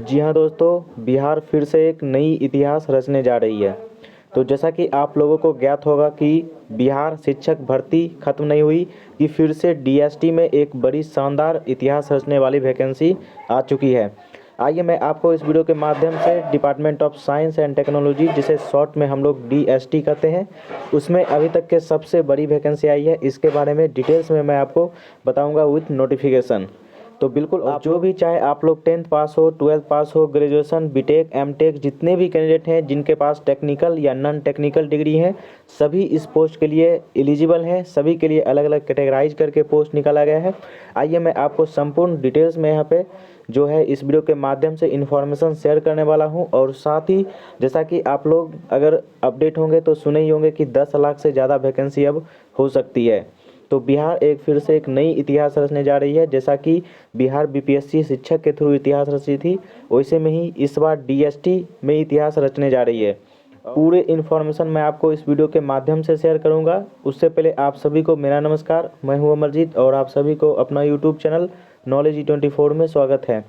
जी हाँ दोस्तों, बिहार फिर से एक नई इतिहास रचने जा रही है। तो जैसा कि आप लोगों को ज्ञात होगा कि बिहार शिक्षक भर्ती खत्म नहीं हुई, कि फिर से डीएसटी में एक बड़ी शानदार इतिहास रचने वाली वैकेंसी आ चुकी है। आइए मैं आपको इस वीडियो के माध्यम से department of science and technology, जिसे शॉर्ट में हम लोग डीएसटी कहते हैं, उसमें अभी तक के सबसे बड़ी वैकेंसी आई है, इसके बारे में डिटेल्स में मैं आपको बताऊंगा विथ नोटिफिकेशन। तो बिल्कुल आप जो भी चाहे, आप लोग 10th पास हो, 12th पास हो, ग्रेजुएशन, बीटेक, एमटेक, जितने भी कैंडिडेट हैं जिनके पास टेक्निकल या नॉन टेक्निकल डिग्री है, सभी इस पोस्ट के लिए एलिजिबल हैं। सभी के लिए अलग अलग कैटेगराइज करके पोस्ट निकाला गया है। आइए मैं आपको संपूर्ण डिटेल्स में यहाँ पे जो है इस वीडियो के माध्यम से इन्फॉर्मेशन शेयर करने वाला हूँ। और साथ ही जैसा कि आप लोग अगर अपडेट होंगे तो सुने ही होंगे कि 10 लाख से ज़्यादा वैकेंसी अब हो सकती है। तो बिहार फिर से एक नई इतिहास रचने जा रही है। जैसा कि बिहार बीपीएससी शिक्षक के थ्रू इतिहास रची थी, वैसे में ही इस बार डीएसटी में इतिहास रचने जा रही है। पूरे इन्फॉर्मेशन मैं आपको इस वीडियो के माध्यम से शेयर करूंगा। उससे पहले आप सभी को मेरा नमस्कार, मैं हूं अमरजीत और आप सभी को अपना यूट्यूब चैनल नॉलेज E24 में स्वागत है।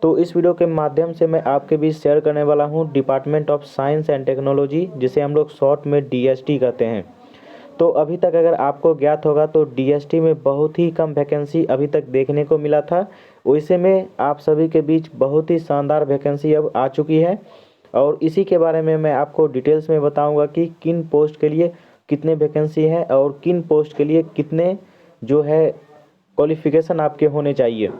तो इस वीडियो के माध्यम से मैं आपके बीच शेयर करने वाला हूँ department of science and technology, जिसे हम लोग शॉर्ट में डीएसटी कहते हैं। तो अभी तक अगर आपको ज्ञात होगा तो डीएसटी में बहुत ही कम वैकेंसी अभी तक देखने को मिला था। वैसे में आप सभी के बीच बहुत ही शानदार वैकेंसी अब आ चुकी है, और इसी के बारे में मैं आपको डिटेल्स में बताऊंगा कि किन पोस्ट के लिए कितने वैकेंसी है और किन पोस्ट के लिए कितने जो है क्वालिफिकेशन आपके होने चाहिए।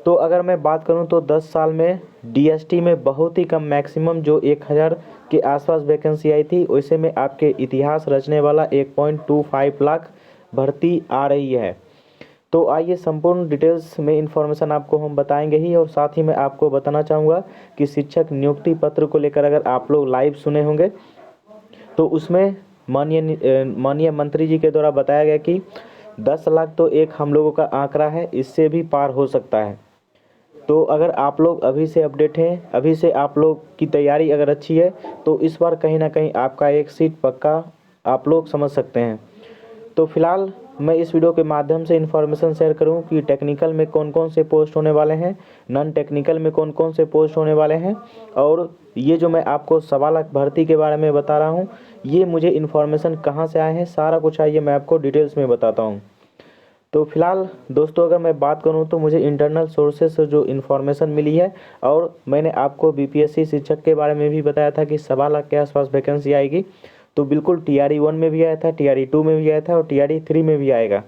तो अगर मैं बात करूं तो 10 साल में डीएसटी में बहुत ही कम, मैक्सिमम जो 1000 के आसपास वैकेंसी आई थी, वैसे में आपके इतिहास रचने वाला 1.25 लाख भर्ती आ रही है। तो आइए संपूर्ण डिटेल्स में इन्फॉर्मेशन आपको हम बताएंगे ही, और साथ ही मैं आपको बताना चाहूँगा कि शिक्षक नियुक्ति पत्र को लेकर अगर आप लोग लाइव सुने होंगे तो उसमें माननीय मंत्री जी के द्वारा बताया गया कि 10 लाख तो एक हम लोगों का आंकड़ा है, इससे भी पार हो सकता है। तो अगर आप लोग अभी से अपडेट हैं, अभी से आप लोग की तैयारी अगर अच्छी है, तो इस बार कहीं ना कहीं आपका एक सीट पक्का आप लोग समझ सकते हैं। तो फिलहाल मैं इस वीडियो के माध्यम से इन्फॉर्मेशन शेयर करूं कि टेक्निकल में कौन कौन से पोस्ट होने वाले हैं, नॉन टेक्निकल में कौन कौन से पोस्ट होने वाले हैं, और ये जो मैं आपको 1.25 लाख भर्ती के बारे में बता रहा हूँ, ये मुझे इन्फॉर्मेशन कहाँ से आए हैं, सारा कुछ आइए मैं आपको डिटेल्स में बताता हूँ। तो फिलहाल दोस्तों अगर मैं बात करूं तो मुझे इंटरनल सोर्सेस से जो इन्फॉर्मेशन मिली है, और मैंने आपको बीपीएससी शिक्षक के बारे में भी बताया था कि 1.25 लाख के आसपास वैकेंसी आएगी। तो बिल्कुल TRE 1 में भी आया था, TRE 2 में भी आया था और TRE 3 में भी आएगा।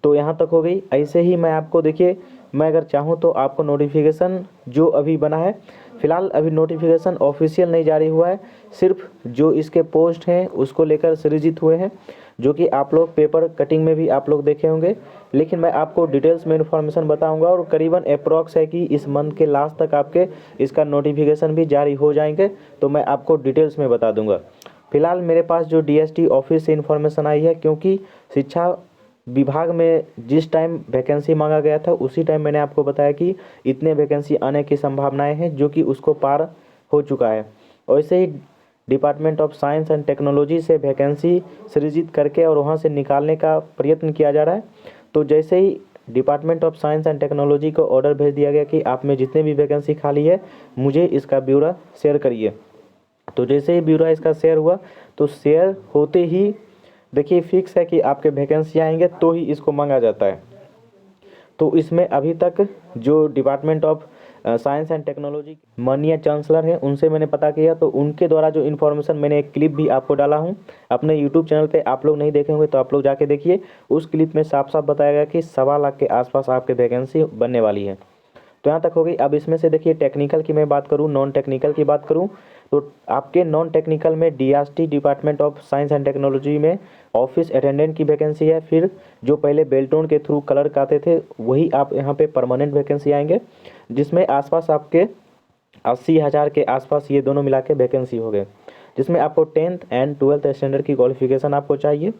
तो यहाँ तक हो गई। ऐसे ही मैं आपको, देखिए, मैं अगर चाहूँ तो आपको नोटिफिकेशन जो अभी बना है, फिलहाल अभी नोटिफिकेशन ऑफिशियल नहीं जारी हुआ है, सिर्फ जो इसके पोस्ट हैं उसको लेकर सृजित हुए हैं, जो कि आप लोग पेपर कटिंग में भी आप लोग देखे होंगे। लेकिन मैं आपको डिटेल्स में इन्फॉर्मेशन बताऊंगा, और करीबन अप्रॉक्स है कि इस मंथ के लास्ट तक आपके इसका नोटिफिकेशन भी जारी हो जाएंगे, तो मैं आपको डिटेल्स में बता दूंगा। फिलहाल मेरे पास जो डीएसटी ऑफिस से इन्फॉर्मेशन आई है, क्योंकि शिक्षा विभाग में जिस टाइम वैकेंसी मांगा गया था उसी टाइम मैंने आपको बताया कि इतने वैकेंसी आने की संभावनाएं हैं, जो कि उसको पार हो चुका है। वैसे ही department of science and technology से वैकेंसी सृजित करके और वहां से निकालने का प्रयत्न किया जा रहा है। तो जैसे ही department of science and technology को ऑर्डर भेज दिया गया कि आप में जितने भी वैकेंसी खाली है, मुझे इसका ब्यौरा शेयर करिए। तो जैसे ही ब्यौरा इसका शेयर हुआ, तो शेयर होते ही देखिए फिक्स है कि आपके वैकेंसी आएंगे तो ही इसको मांगा जाता है। तो इसमें अभी तक जो department of science and technology माननीय चांसलर हैं, उनसे मैंने पता किया, तो उनके द्वारा जो इन्फॉर्मेशन, मैंने एक क्लिप भी आपको डाला हूं अपने यूट्यूब चैनल पे, आप लोग नहीं देखे होंगे तो आप लोग जाके देखिए। उस क्लिप में साफ साफ बताया गया कि 1.25 लाख के आसपास आपके वैकेंसी बनने वाली है। तो यहाँ तक हो गई। अब इसमें से देखिए टेक्निकल की मैं बात करूँ, नॉन टेक्निकल की बात करूँ, तो आपके नॉन टेक्निकल में DST department of science and technology में ऑफिस अटेंडेंट की वैकेंसी है। फिर जो पहले बेल्टोन के थ्रू क्लर्क आते थे, वही आप यहाँ पे परमानेंट वैकेंसी आएंगे, जिसमें आसपास आपके 80,000 के आसपास ये दोनों मिला के वैकेंसी हो गए, जिसमें आपको 10th एंड 12th स्टैंडर्ड की क्वालिफिकेशन आपको चाहिए।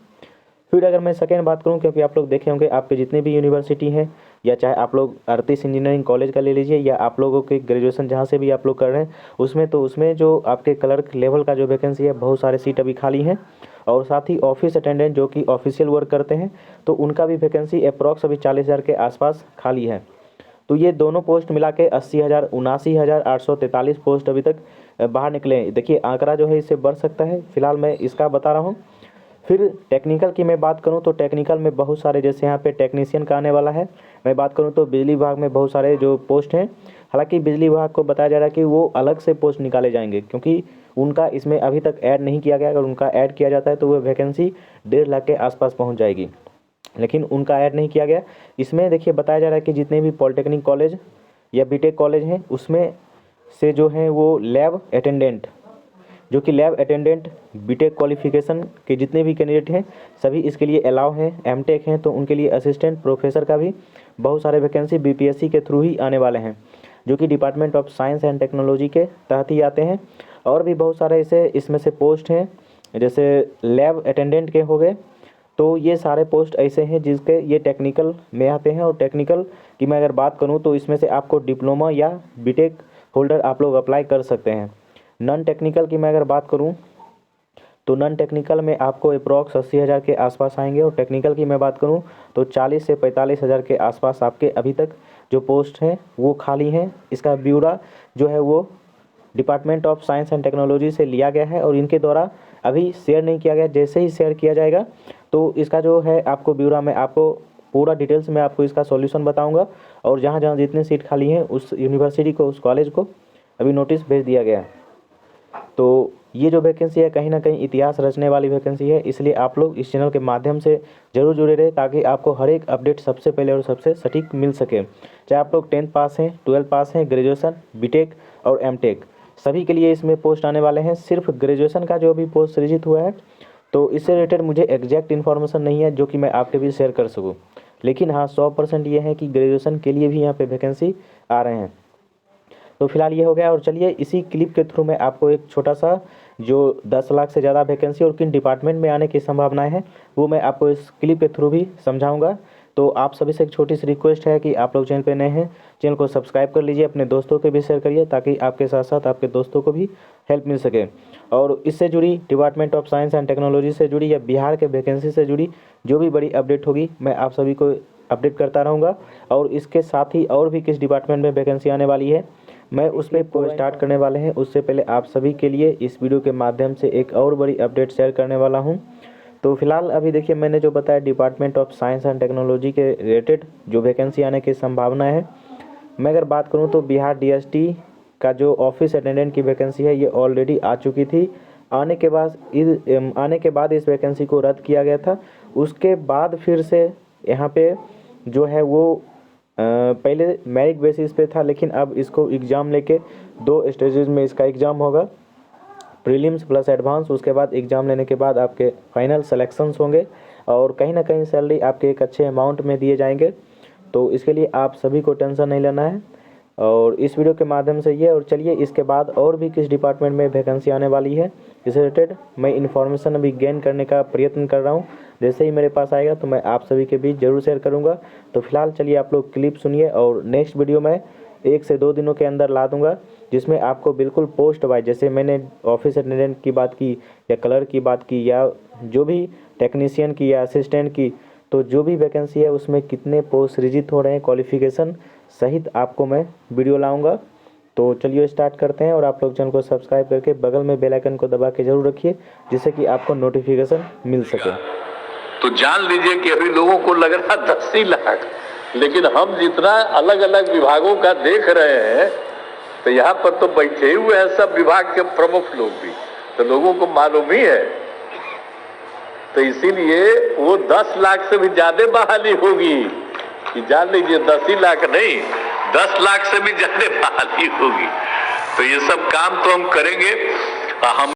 फिर अगर मैं सेकेंड बात करूं, क्योंकि आप लोग देखे होंगे आपके जितने भी यूनिवर्सिटी हैं, या चाहे आप लोग अड़तीस इंजीनियरिंग कॉलेज का ले लीजिए, या आप लोगों के ग्रेजुएशन जहां से भी आप लोग कर रहे हैं, उसमें जो आपके क्लर्क लेवल का जो वैकेंसी है, बहुत सारे सीट अभी खाली हैं। और साथ ही ऑफिस अटेंडेंट जो कि ऑफिशियल वर्क करते हैं, तो उनका भी वैकेंसी अप्रॉक्स अभी 40,000 के आसपास खाली है। तो ये दोनों पोस्ट मिला के 80,000 79,843 पोस्ट अभी तक बाहर निकले हैं। देखिए आंकड़ा जो है इससे बढ़ सकता है, फिलहाल मैं इसका बता रहा हूँ। फिर टेक्निकल की मैं बात करूं तो टेक्निकल में बहुत सारे, जैसे यहाँ पे टेक्नीशियन का आने वाला है। मैं बात करूं तो बिजली विभाग में बहुत सारे जो पोस्ट हैं, हालांकि बिजली विभाग को बताया जा रहा है कि वो अलग से पोस्ट निकाले जाएंगे, क्योंकि उनका इसमें अभी तक ऐड नहीं किया गया। अगर उनका ऐड किया जाता है तो वो वैकेंसी 1.5 लाख के आसपास पहुँच जाएगी, लेकिन उनका ऐड नहीं किया गया। इसमें देखिए बताया जा रहा है कि जितने भी पॉलिटेक्निक कॉलेज या बीटेक कॉलेज हैं उसमें से जो हैं वो लैब अटेंडेंट, जो कि लैब अटेंडेंट बीटेक क्वालिफिकेशन के जितने भी कैंडिडेट हैं सभी इसके लिए अलाउ हैं। एमटेक हैं तो उनके लिए असिस्टेंट प्रोफेसर का भी बहुत सारे वैकेंसी बीपीएससी के थ्रू ही आने वाले हैं, जो कि department of science and technology के तहत ही आते हैं। और भी बहुत सारे ऐसे इसमें से पोस्ट हैं, जैसे लैब अटेंडेंट के हो गए। तो ये सारे पोस्ट ऐसे हैं जिसके ये टेक्निकल में आते हैं। और टेक्निकल की मैं अगर बात करूँ तो इसमें से आपको डिप्लोमा या बीटेक होल्डर आप लोग अप्लाई कर सकते हैं। नॉन टेक्निकल की मैं अगर बात करूं तो नॉन टेक्निकल में आपको अप्रॉक्स 80,000 के आसपास आएंगे। और टेक्निकल की मैं बात करूं तो 40 से 45,000 के आसपास आपके अभी तक जो पोस्ट हैं वो खाली हैं। इसका ब्यौरा जो है वो department of science and technology से लिया गया है और इनके द्वारा अभी शेयर नहीं किया गया। जैसे ही शेयर किया जाएगा तो इसका जो है आपको ब्यौरा में आपको पूरा डिटेल्स में आपको इसका सॉल्यूशन बताऊँगा। और जहाँ जहाँ जितनी सीट खाली हैं उस यूनिवर्सिटी को, उस कॉलेज को अभी नोटिस भेज दिया गया है। तो ये जो वैकेंसी है कहीं ना कहीं इतिहास रचने वाली वैकेंसी है, इसलिए आप लोग इस चैनल के माध्यम से जरूर जुड़े रहे ताकि आपको हर एक अपडेट सबसे पहले और सबसे सटीक मिल सके। चाहे आप लोग 10th पास हैं, 12th पास हैं, ग्रेजुएशन, बीटेक और एमटेक, सभी के लिए इसमें पोस्ट आने वाले हैं। सिर्फ ग्रेजुएशन का जो अभी पोस्ट सृजित हुआ है तो इससे रिलेटेड मुझे एग्जैक्ट इन्फॉर्मेशन नहीं है जो कि मैं आपके भी शेयर कर सकूँ, लेकिन हाँ 100% ये है कि ग्रेजुएशन के लिए भी यहाँ पे वैकेंसी आ रहे हैं। तो फिलहाल ये हो गया। और चलिए इसी क्लिप के थ्रू मैं आपको एक छोटा सा जो 10 लाख से ज़्यादा वैकेंसी और किन डिपार्टमेंट में आने की संभावनाएं हैं वो मैं आपको इस क्लिप के थ्रू भी समझाऊंगा। तो आप सभी से एक छोटी सी रिक्वेस्ट है कि आप लोग चैनल पे नए हैं, चैनल को सब्सक्राइब कर लीजिए, अपने दोस्तों के भी शेयर करिए ताकि आपके साथ साथ आपके दोस्तों को भी हेल्प मिल सके। और इससे जुड़ी department of science and technology से जुड़ी या बिहार के वैकेंसी से जुड़ी जो भी बड़ी अपडेट होगी मैं आप सभी को अपडेट करता रहूँगा। और इसके साथ ही और भी किस डिपार्टमेंट में वैकेंसी आने वाली है मैं उस पर स्टार्ट करने वाले हैं, उससे पहले आप सभी के लिए इस वीडियो के माध्यम से एक और बड़ी अपडेट शेयर करने वाला हूं। तो फिलहाल अभी देखिए मैंने जो बताया department of science and technology के रिलेटेड जो वैकेंसी आने की संभावना है, मैं अगर बात करूं तो बिहार डीएसटी का जो ऑफिस अटेंडेंट की वैकेंसी है ये ऑलरेडी आ चुकी थी। आने के बाद इस वैकेंसी को रद्द किया गया था। उसके बाद फिर से यहाँ पे जो है वो पहले मेरिट बेसिस पे था, लेकिन अब इसको एग्ज़ाम लेके 2 स्टेजेस में इसका एग्ज़ाम होगा, प्रीलिम्स प्लस एडवांस। उसके बाद एग्ज़ाम लेने के बाद आपके फाइनल सिलेक्शंस होंगे और कहीं ना कहीं सैलरी आपके एक अच्छे अमाउंट में दिए जाएंगे। तो इसके लिए आप सभी को टेंशन नहीं लेना है और इस वीडियो के माध्यम से ये। और चलिए इसके बाद और भी किस डिपार्टमेंट में वैकेंसी आने वाली है इससे रिलेटेड मैं इन्फॉर्मेशन अभी गेन करने का प्रयत्न कर रहा हूँ। जैसे ही मेरे पास आएगा तो मैं आप सभी के बीच जरूर शेयर करूँगा। तो फिलहाल चलिए आप लोग क्लिप सुनिए और नेक्स्ट वीडियो में 1 से 2 दिनों के अंदर ला दूंगा, जिसमें आपको बिल्कुल पोस्ट वाइज, जैसे मैंने ऑफिस अटेंडेंट की बात की या कलर की बात की या जो भी टेक्नीशियन की या असिस्टेंट की, तो जो भी वैकेंसी है उसमें कितने पोस्ट सृजित हो रहे हैं क्वालिफिकेशन सहित आपको मैं वीडियो लाऊंगा। तो चलिए स्टार्ट करते हैं। और आप लोग चैनल को सब्सक्राइब करके बगल में बेल आइकन को दबा के जरूर रखिए जिससे कि आपको नोटिफिकेशन मिल सके। तो जान लीजिए कि अभी लोगों को लग रहा 10 ही लाख, लेकिन हम जितना अलग अलग विभागों का देख रहे हैं तो यहाँ पर तो बैठे हुए हैं सब विभाग के प्रमुख लोग भी, तो लोगों को मालूम ही है। तो इसीलिए वो 10 लाख से भी ज्यादा बहाली होगी, कि जान लीजिए 10 ही लाख नहीं 10 लाख से भी ज्यादा बहाली होगी। तो ये सब काम तो हम करेंगे। हम